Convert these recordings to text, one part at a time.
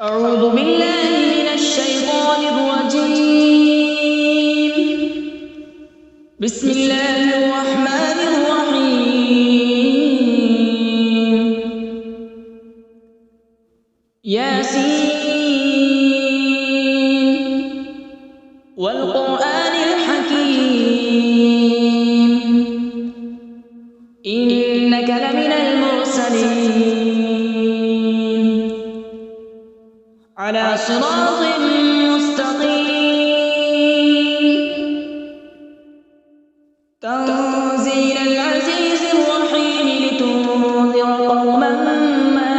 أعوذ بالله من الشيطان الرجيم. بسم الله الرحمن الرحيم. ياسين والقرآن الحكيم إنك لمن المرسلين على صراط مستقيم تنزيل العزيز الرحيم لتنذر قوما ما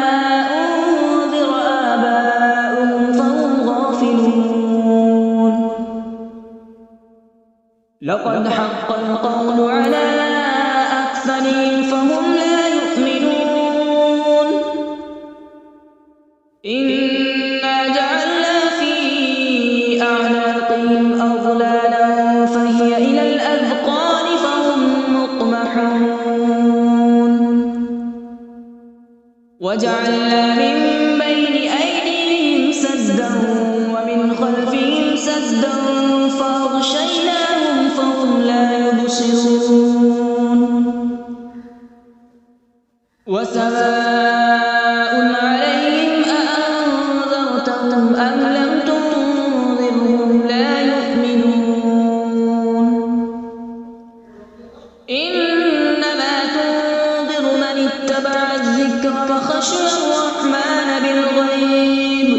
أنذر آباؤهم فهم غافلون. لقد حق القول على أكثرهم فهم لا يؤمنون. إنا جعلنا في أعناقهم أغلالا فهي إلى الأذقان فهم مقمحون. وجعلنا من بين أيديهم سدا ومن خلفهم سدا فأغشيناهم فهم لا يبصرون. وسواء عليهم أأنذرتهم أم لم تنذرهم لا يؤمنون. إنما تنذر من اتبع الذكر وخشي الرحمن بالغيب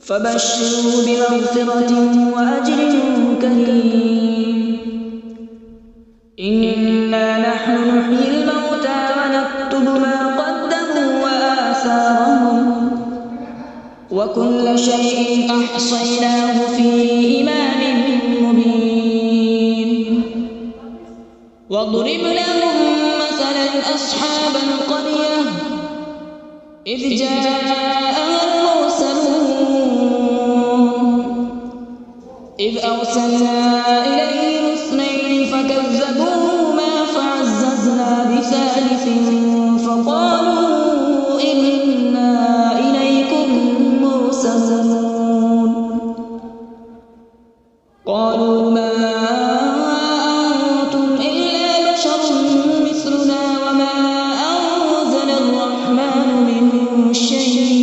فبشره بمغفرة وأجر كريم. إنا نحن نحيي الموتى ونكتب ما قدموا وآثارهم وكل شيء أحصيناه في إمام مبين. واضرب لهم مثلا أصحاب القرية إذ جاءها المرسلون إذ أرسلنا إليهم اثنين فكذبوهما فعززنا بثالث فقالوا إنا إليكم مرسلون. قالوا ما أنتم إلا بشر مثلنا وما أنزل الرحمن من شيء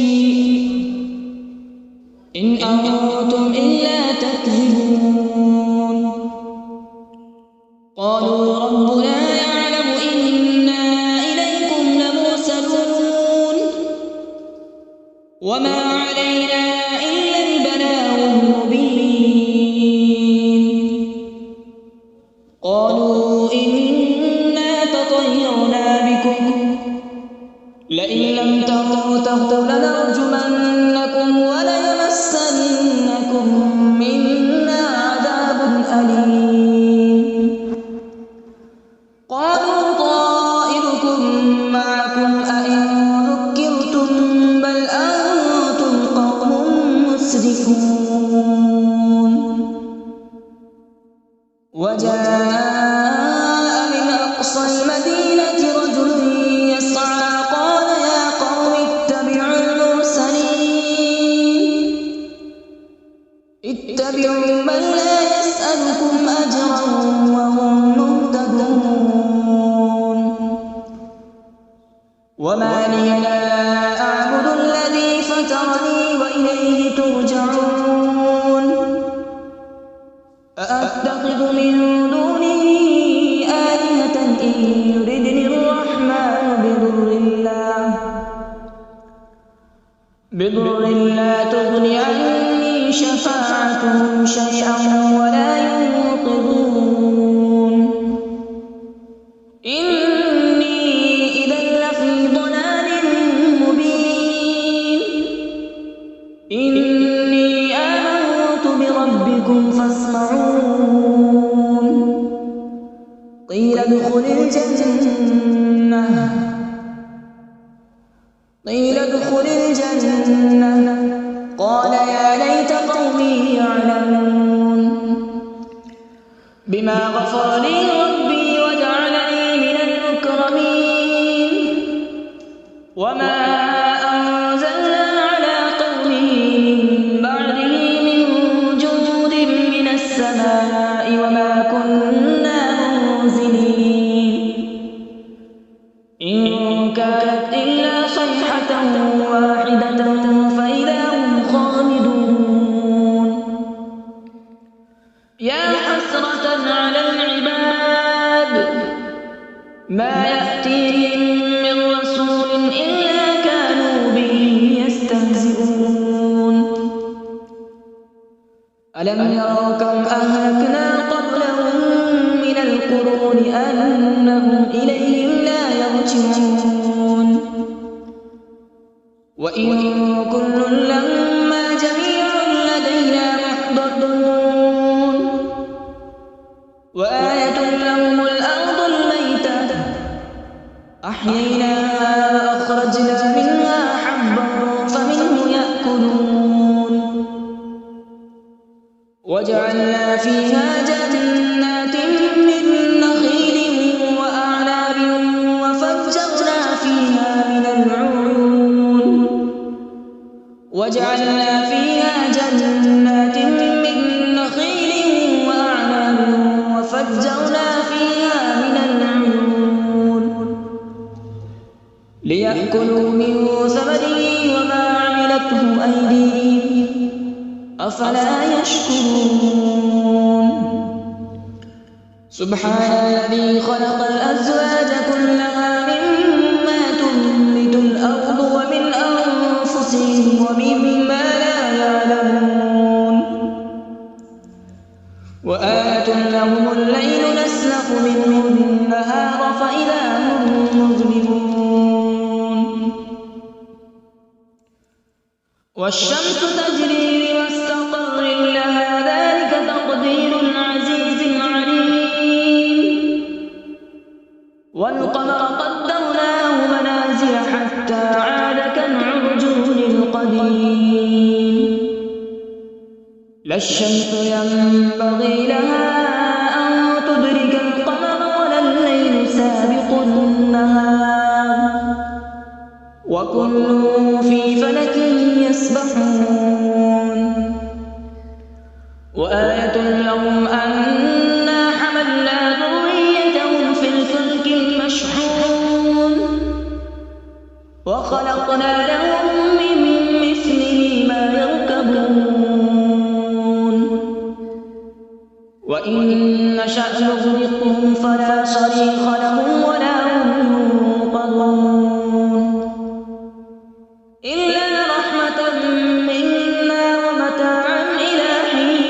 إن أنتم إلا تكذبون. قالوا ربنا يعلم إنا إليكم لمرسلون وما علينا إلا البلاغ المبين. قالوا إنا تطيرنا بكم لئن لم تنتهوا لنرجمنكم وليمسنكم منا عذاب أليم. قالوا طائركم معكم أئن ذكرتم بل أنتم قوم مسرفون. وجاء من أقصى المدينة رجل يسعى قال يا قوم اتبعوا المرسلين اتبعوا من لا يسألكم أجرا وهم مهتدون. وما لي لا أعبد الذي فطرني وإليه ترجعون. أأتخذ من دونه آلهة إن يردني الرحمن بضر لا تغن عني شفاعتهم شيئا ولا ينقذون. إني إذا لفي ضلال مبين. إني آمنت بربكم فاسمعون. قيل ادخل الجنة قال يا ليت قومي يعلمون. بما غفر لي ربي وجعلني من المكرمين. وما أنزلنا على ألم يروا كم أهلكنا قبلهم من القرون أنهم إليهم لا يرجعون وإن كل لما جميع لدينا محضرون وآية لهم الأرض الميتة أحييناها وأخرجنا منها حبا فمنه يأكلون وجعلنا فيها جنات من نخيل وأعناب وفجرنا فيها من العيون وجعلنا فيها جنات من نخيل وأعناب وفجرنا فيها من العيون ليأكلوا من ثمره وما عملته أيديهم أفلا يشكرون سبحان الذي خلق الأزواج كلها مما تنبت الأرض ومن أنفسهم ومما لا يعلمون وآية لهم الليل نسلخ منه النهار فإذا هم مظلمون والشمس تجري لمستقر لها ذلك تقدير العزيز العليم والقمر قدرناه منازل حتى عاد كالعرجون القديم لا الشمس ينبغي لها أن تدرك القمر ولا الليل سابق النهار وكل في فلك يسبحون وآية لهم أنا حملنا ذريتهم في الفلك المشحون وخلقنا لهم من مثله ما يركبون وإن نشأ نغرقهم فلا صريخ لهم ولا هم ينقذون إلا رحمة منا ومتاعا إلى حين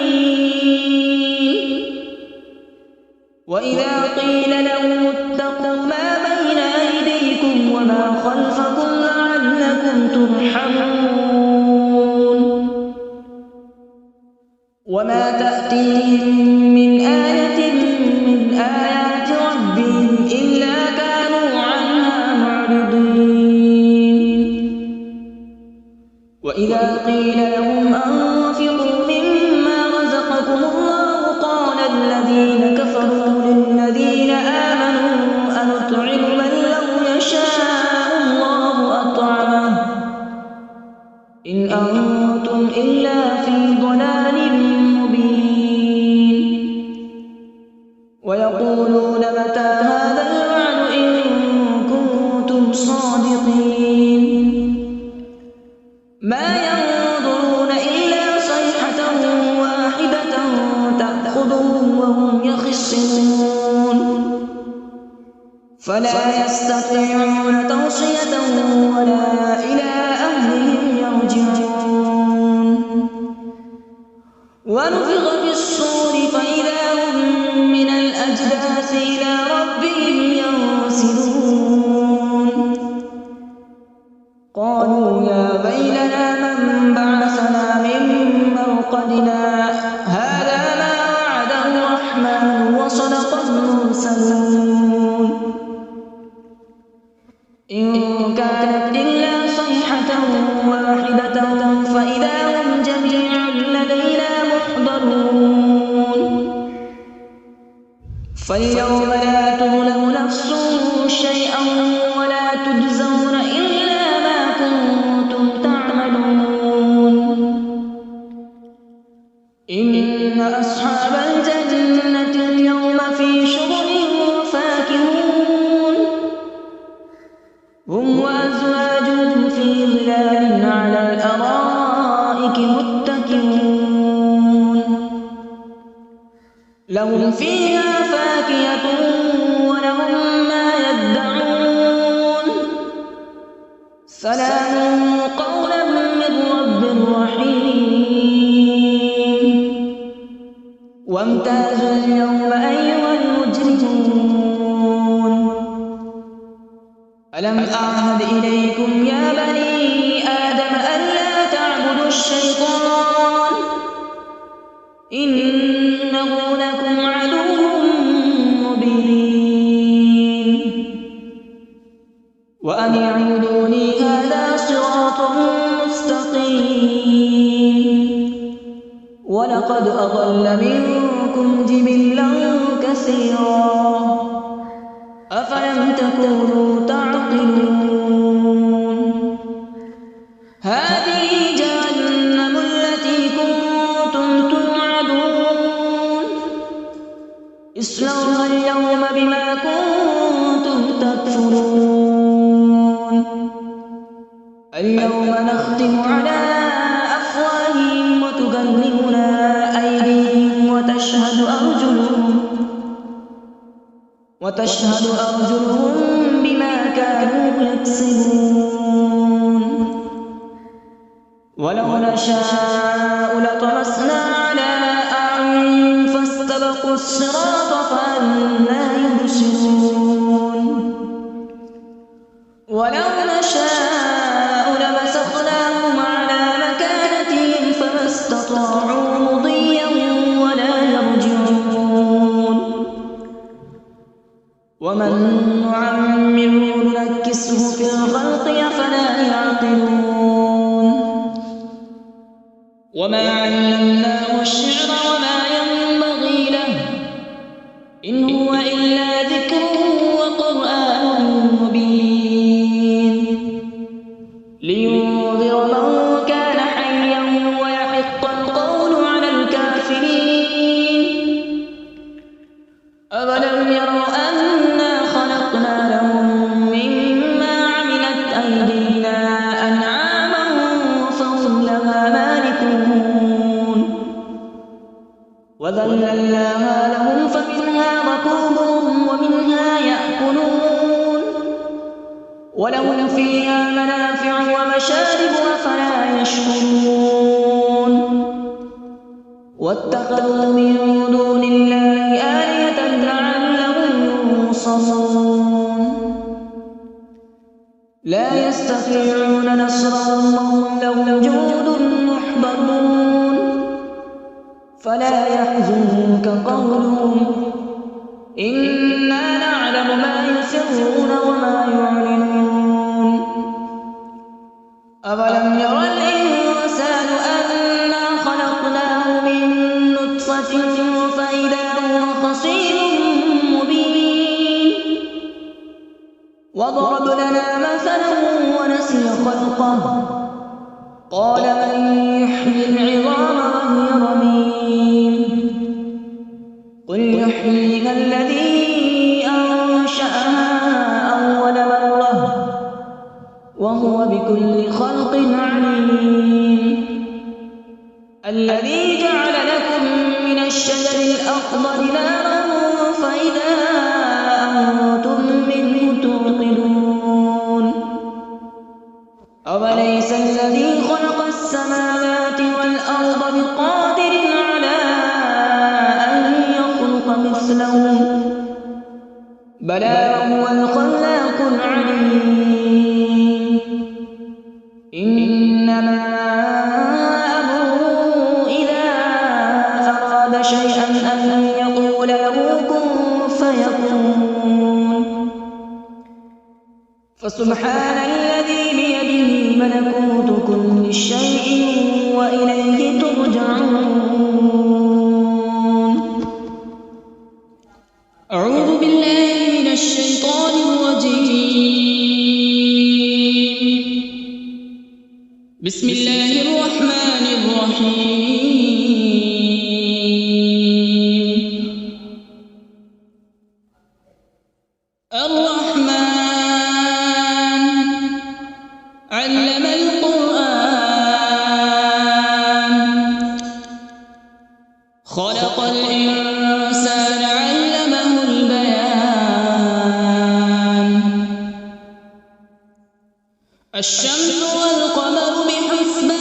وإذا قيل لهم اتقوا ما بين أيديكم وما خلفكم لعلكم ترحمون وما تأتيهم من آية من آيات ربهم إلا كانوا عنها معرضين وإذا قيل لهم أنفقوا مما رزقكم الله قال الذين كفروا للذين آمنوا أنطعم من لو يشاء الله أطعمه إن أنتم إلا في ضلال مبين ويقولون متى هذا الوعد إن كنتم صادقين ما ينظرون إلا صيحة واحدة تأخذهم وهم يخصمون فلا يستطيعون توصية ولا إلى أهلهم يرجعون ونفخ في الصور فإذا هم من الأجداث إلى ربهم ينسلون قالوا يا ويلنا من بعثنا من مرقدنا هذا ما وعد الرحمن وصدق المرسلون إن كانت إلا صيحة واحدة فإذا هم جميع لدينا محضرون فاليوم لا تظلم نفس شيئا ولا تجزون إلا ما كنتم تعملون إن أصحاب الجنة اليوم في شغل فاكهون هم وأزواجهم في ظلال على الأرائك متكئون لهم فيها فاكهة ولهم ما يدعون سلام قولا من رب رحيم وامتازوا اليوم أيها المجرمون ألم أعهد إليكم يا بني آدم ألا تعبدوا الشيطان إنه لكم عدو مبين وأن اعبدوني هذا صراط مستقيم ولقد أضل منكم جبلا كثيرا أفلم تكونوا تعقلون هذه جهنم التي كنتم توعدون اصلوها اليوم بما كنتم تكفرون اليوم نختم على أفواههم وتكلمنا أيديهم وتشهد أرجلهم بما كانوا يكسبون ولو نشاء لطمسنا على أعينهم فاستبقوا الصراط فأنى يبصرون ولو نشاء لمسخناهم على مكانتهم فما استطاعوا مضيا ولا يرجعون ومن نعمره ننكسه في الخلق أفلا يعقلون وما علمناه الشعر وما ينبغي له إن هو إلا ذكر وقرآن مبين لينذر من كان حيا ويحق القول على الكافرين أولم يروا أنا خلقنا لهم مما عملت أيدينا أنعاما فهم لها مالكون وذللناها لهم فمنها ركوبهم ومنها يأكلون ولهم فيها منافع ومشارب أفلا يشكرون واتخذوا من دون الله آلهة لعلهم ينصرون لا يستطيعون نصرهم وهم لهم جند محضرون فلا يحزنك قولهم إنا نعلم ما يسرون وما يعلنون أولم ير الإنسان أنا خلقناه من نطفة فإذا هو خصيم مبين وضرب لنا مثلا ونسي خلقه قال من يحيي العظام وهي رميم قل يحييها الذي أنشأها أول مرة وهو بكل خلق عليم الذي جعل لكم من الشجر الأخضر نارا فإذا أنتم منه توقدون أوليس الذي خلق السماوات والأرض بقادر على أن يخلق مثلهم بلى وهو الخلاق العليم إنما أمره إذا أراد شيئا أن يقول له كن فيكون فسبحان الذي بيده ملكوت كل شيء وإليه ترجعون أعوذ بالله من الشيطان الرجيم بسم الله الرحمن الرحيم الرحمن علم القرآن خلق الإنسان علمه البيان الشمس والقمر بحسبان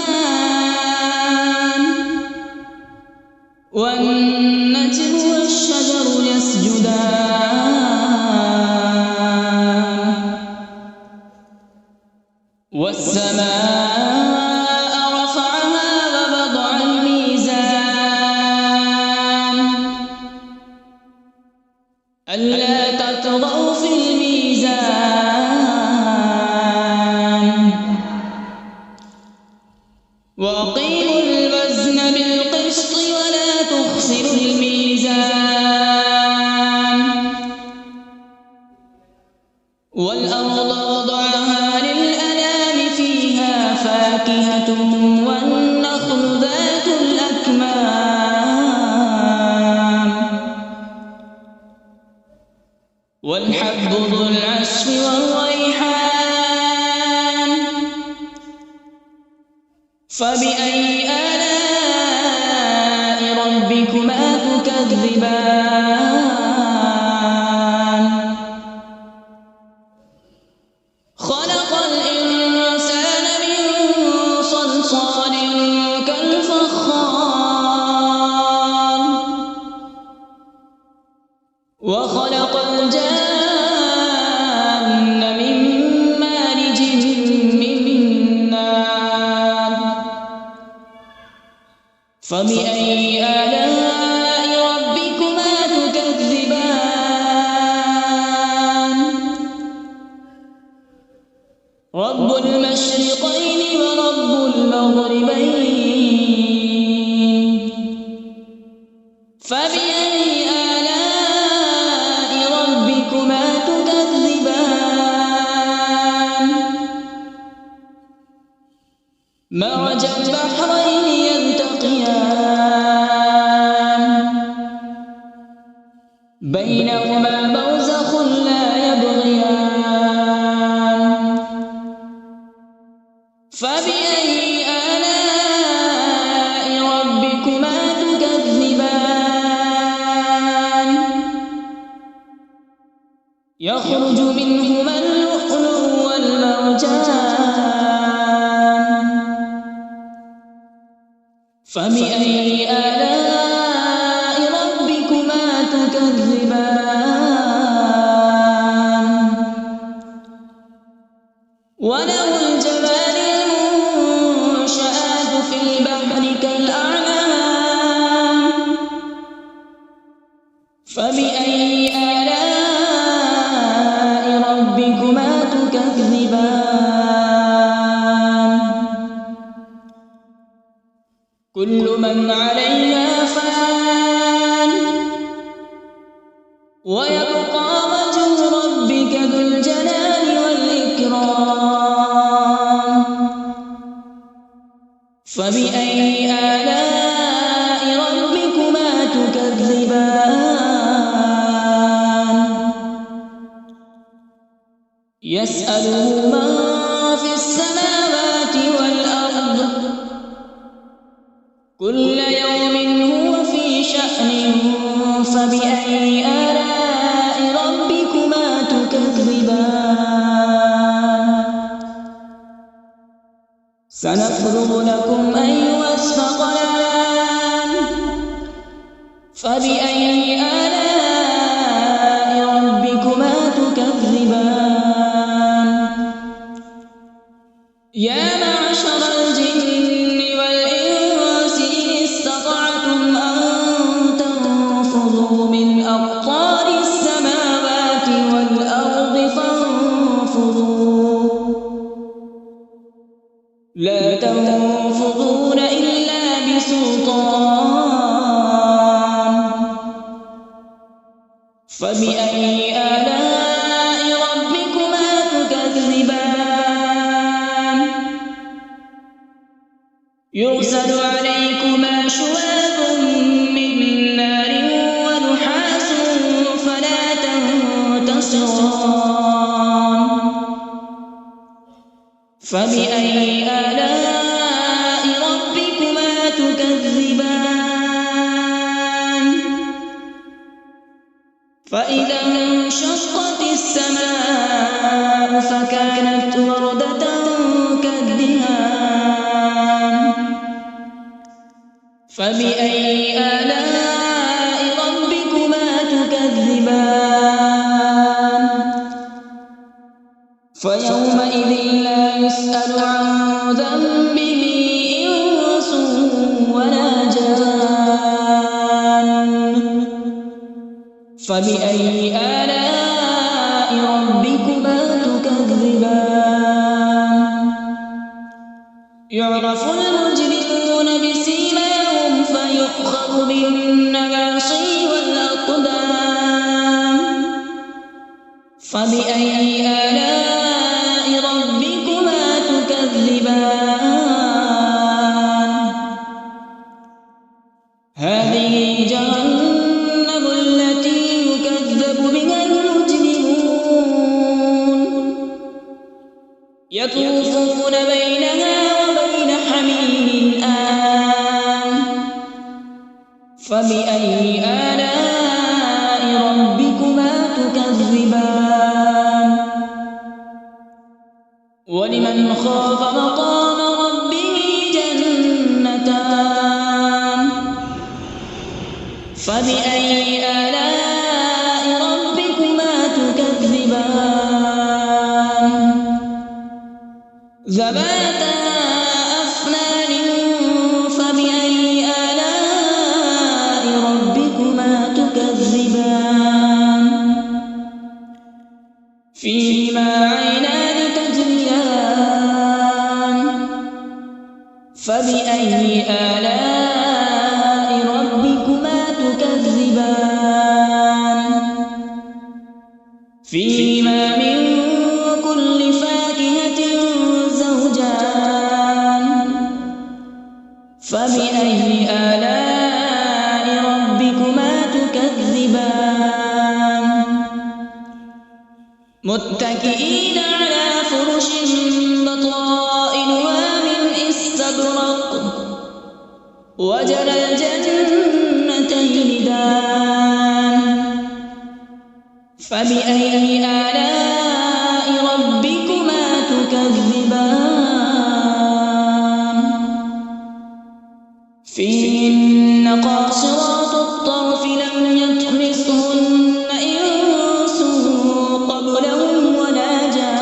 والنجم وأقيموا الوزن بالقسط ولا تخسروا الميزان والأرض وضعها للأنام فيها فاكهة والنخل ذات الأكمام والحب ذو العصف والريحان فبأي آلاء ربكما تكذبان خلق الإنسان من صلصال كالفخار وخلق الجان من مارج من نار فبأي آلاء ربكما تكذبان رب المشرقين ورب المغربين فبأي آلاء ربكما تكذبان مرج البحرين يلتقيان بينهما برزخ لا يبغيان فبأي آلاء ربكما تكذبان يخرج منهما اللؤلؤ والمرجان فبأي آلاء ربكما تكذبان وله الجبال المنشآت في البحر كالأعلام فبأي آلاء ربكما تكذبان كل من عليها فان ويبقى وجه ربك ذو الجلال والإكرام فبأي آلاء ربكما تكذبان يسأله من في السماوات والأرض كل يوم هو في شأن فبأي آلاء ربكما تكذبان سنفرغ لكم أيها الثقلان فبأي آلاء ربكما تكذبان يا معشر الجن والإنس إن استطعتم أن تنفذوا من أقطار السماوات والأرض فانفذوا لا تنفذون إلا بسلطان فبأي آلاء ربكما تكذبان يرسل عليكما شواظ من نار ونحاس فلا تنتصران فبأي آلاء ربكما تكذبان فإذا انشقت السماء فكانت وردة كالدهان فبأي آلاء ربكما تكذبان فيومئذ لا يسأل عن ذنبه إنس ولا جان فبأي آلاء ربكما تكذبان يعرف المجرمون فبأي آلاء ربكما تكذبان هذه جهنم التي يكذب بها المجرمون يطوفون بينها وبين حميم آن فبأي آلاء ربكما تكذبان ولمن خاف مقام ربه جنتان فبأي آلاء ربكما تكذبان ذواتا أفنان فبأي آلاء ربكما تكذبان فيهما عينان تجريان فبأي آلاء ربكما تكذبان فيهما من كل فاكهة زوجان فبأي آلاء ربكما تكذبان متكئين على فرش بطائنها من استبرق وجنى الجنتين دان فبأي آلاء ربكما تكذبان فيهن قاصرات الطرف لم يطمثهن إنس قبلهم ولا جان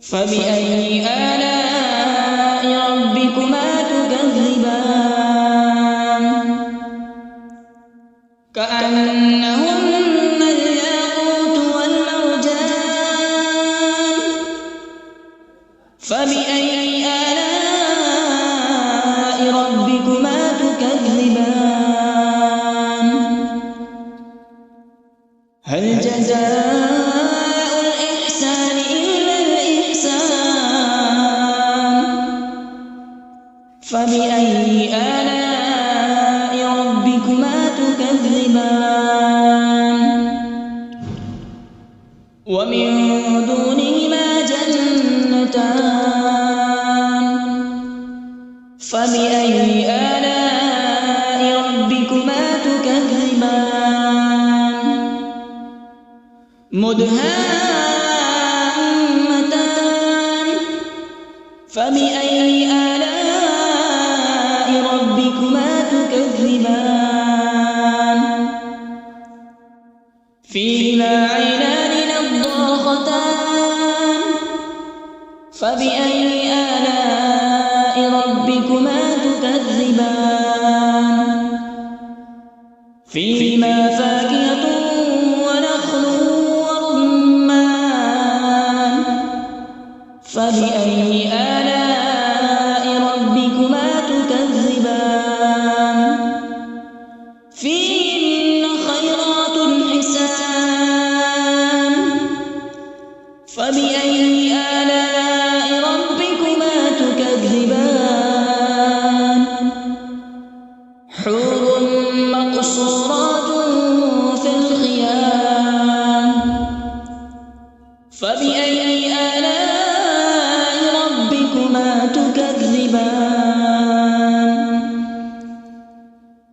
فبأي آلاء ربكما تكذبان كأنهن الياقوت والمرجان فبأي آلاء ربكما تكذبان هل جزاء الإحسان إلا الإحسان فبأي آلاء ربكما تكذبان ومن دونهما جنتان فبأي آلاء ربكما تكذبان مدهامتان فبأي آلاء ربكما تكذبان فيهما عينان نضاختان فبأي آلاء ربكما تكذبان فيهما فاكهة ونخل ورمان فبأي آلاء ربكما تكذبان فيهن خيرات حسان فبأي آلاء ربكما تكذبان حور مقصورات في الخيام فبأي آلاء ربكما تكذبان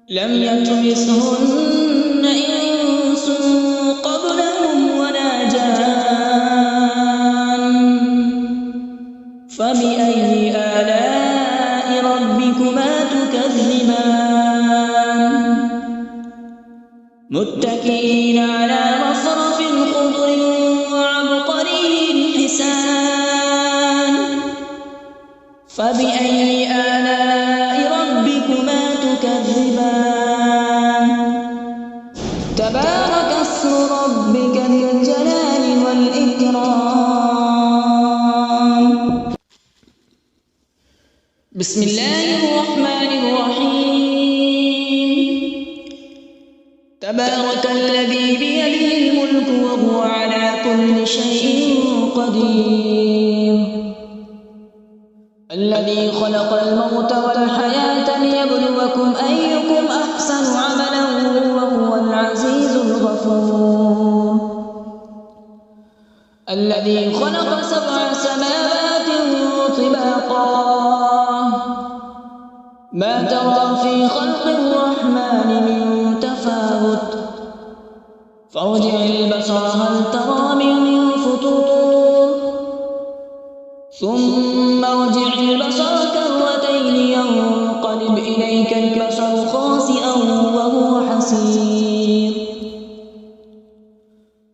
لم يطمثهن إنس قبلهم ولا جان فبأي آلاء ربكما تكذبان متكئين على رفرف خضر وعبقري حسان فبأي آلاء ربكما تكذبان تبارك اسم ربك ذي الجلال والإكرام بسم الله الرحمن الرحيم تبارك الذي بيده الملك وهو على كل شيء قدير. الذي خلق الموت والحياة ليبلوكم أيكم أحسن عملا وهو العزيز الغفور. الذي خلق 7 سماوات طباقا ما ترى في خلق الرحمن من تفاوت فارجع البصر هل ترى من فطور ثم ارجع البصر كرتين ينقلب إليك البصر خاسئا وهو حسير.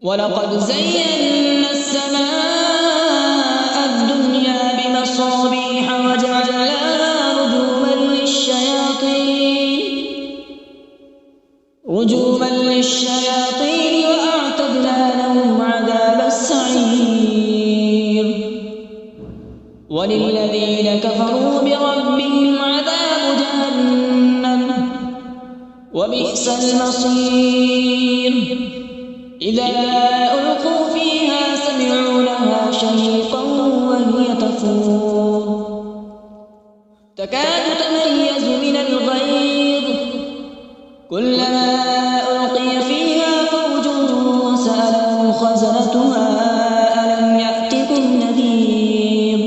ولقد زينا السماء الدنيا بمصابيح وجعلناها رجوما للشياطين وأعتدنا لهم عذاب السعير. وللذين كفروا بربهم عذاب جهنم وبئس المصير. إذا ألقوا فيها سمعوا لها شهيقا وهي تفور تكاد تميز من الغيظ كلما ألقي فيها فوج سألهم خزنتها ألم يأتكم نذير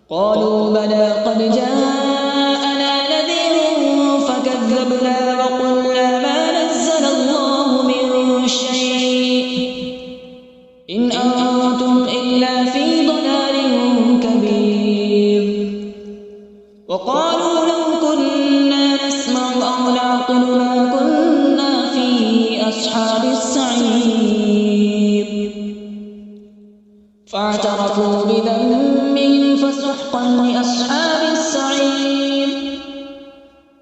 قالوا بلى قد جاءنا نذير فكذبنا وقلنا ما نزل الله من شيء إن أنتم إلا في ضلال كبير. وقالوا لو كنا نسمع أو نعقل ما كنا في أصحاب السعير. فاعترفوا بذنبهم فسحقا لأصحاب السعير.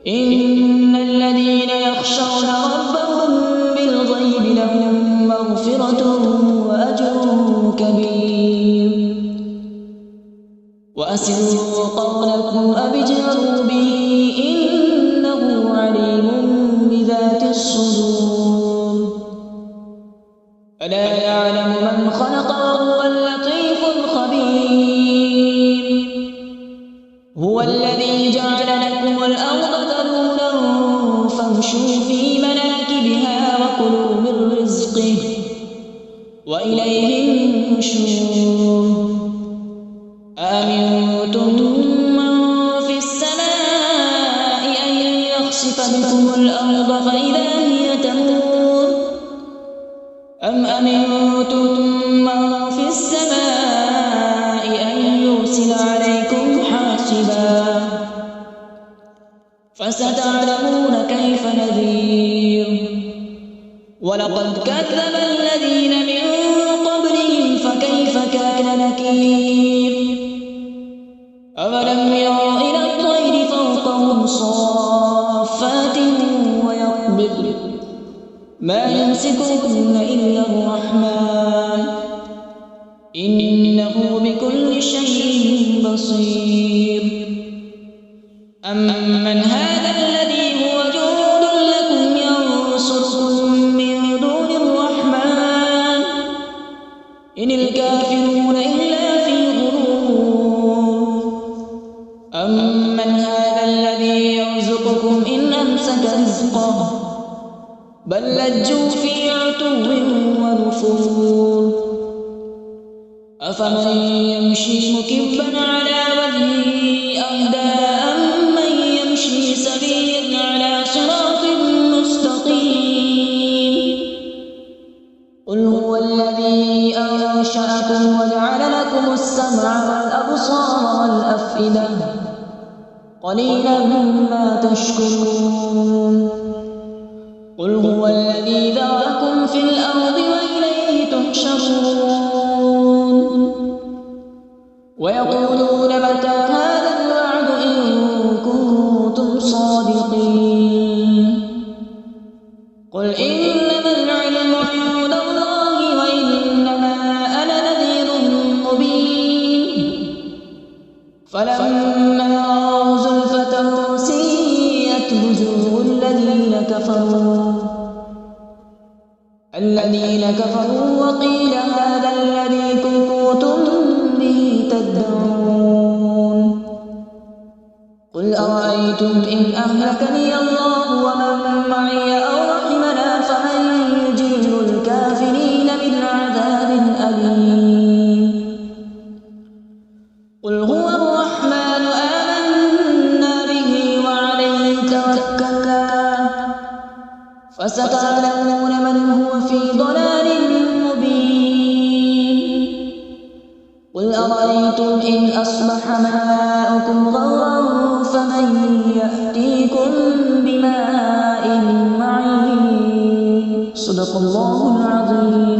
إن الذين يخشون ربهم بالغيب لهم مغفرة وأجر كبير. وأسروا قولكم أو اجهروا به إنه عليم بذات الصدور. ألا يعلم من خلق وهو اللطيف الخبير. هو الذي جعل لكم الأرض ذلولا فامشوا في مناكبها وكلوا من رزقه وإليه النشور. أأمنتم من في السماء أن يخسف بكم الأرض فإذا هي تمور أم أمنتم من في السماء أن يرسل عليكم حاصبا فستعلمون كيف نذير. ولقد كذب الذين من قبلهم فكيف كان نكير. أولم يروا إلى الطير فوقهم صافات ويقبض ما يمسكهن إلا الرحمن إنه بكل شيء بصير. أمن هذا الذي هو جند لكم ينصركم من دون الرحمن إن الكافرون إلا في غرور. أمن هذا الذي يرزقكم إن أمسك رزقه بل لجوا في عتو ونفور. أفمن يمشي مكبا على وجهه أهدى أمن يمشي سويا على صراط مستقيم. قل هو الذي أنشأكم وجعل لكم السمع والأبصار والأفئدة قليلا ما تشكرون. قل هو الذي ذرأكم في الأرض وإليه تحشرون. ويقولون متى هذا الوعد إن كنتم صادقين. قل إنما العلم عند الله وإنما أنا نذير مبين. فلما رأوا زلفة سيئت وجوه الذين كفروا وقيل هذا الذي كنتم به تدعون قل أرأيتم إن أهلكني الله ومن معي أو رحمنا فمن يجير الكافرين من عذاب أليم قل هو الرحمن آمنا به وعليه توكلنا فستعلمون من هو في ضلال مبين قل أرأيتم إن أصبح ماؤكم غورا فمن يأتيكم بماء معين صدق الله العظيم.